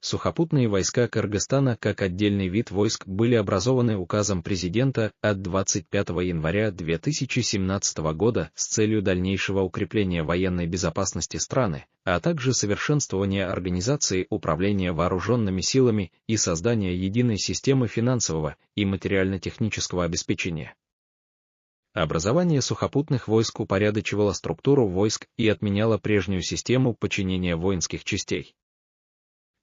Сухопутные войска Кыргызстана как отдельный вид войск были образованы указом президента от 25 января 2017 года с целью дальнейшего укрепления военной безопасности страны, а также совершенствования организации управления вооруженными силами и создания единой системы финансового и материально-технического обеспечения. Образование сухопутных войск упорядочивало структуру войск и отменяло прежнюю систему подчинения воинских частей.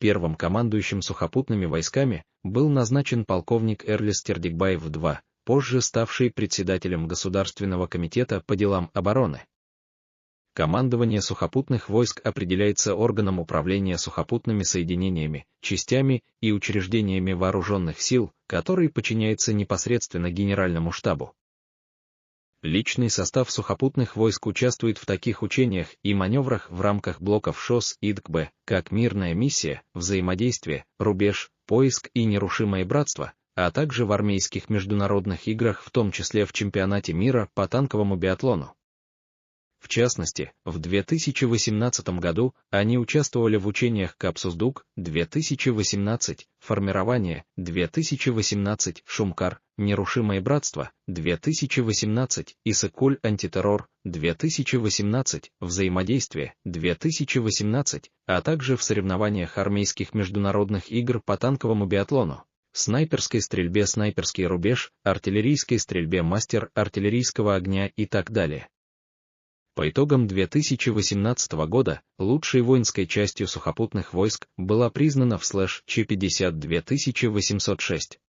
Первым командующим сухопутными войсками был назначен полковник Эрлис Тердикбаев-II, позже ставший председателем Государственного комитета по делам обороны. Командование сухопутных войск определяется органом управления сухопутными соединениями, частями и учреждениями вооруженных сил, который подчиняется непосредственно Генеральному штабу. Личный состав сухопутных войск участвует в таких учениях и маневрах в рамках блоков ШОС и ДКБ, как мирная миссия, взаимодействие, рубеж, поиск и нерушимое братство, а также в армейских международных играх, в том числе в чемпионате мира по танковому биатлону. В частности, в 2018 году они участвовали в учениях Капсуздук 2018, формирование 2018, Шумкар, нерушимое братство 2018, Исыкуль, антитеррор 2018, взаимодействие 2018, а также в соревнованиях армейских международных игр по танковому биатлону, снайперской стрельбе снайперский рубеж, артиллерийской стрельбе мастер артиллерийского огня и так далее. По итогам 2018 года лучшей воинской частью сухопутных войск была признана ВСЛ Ч-52 806.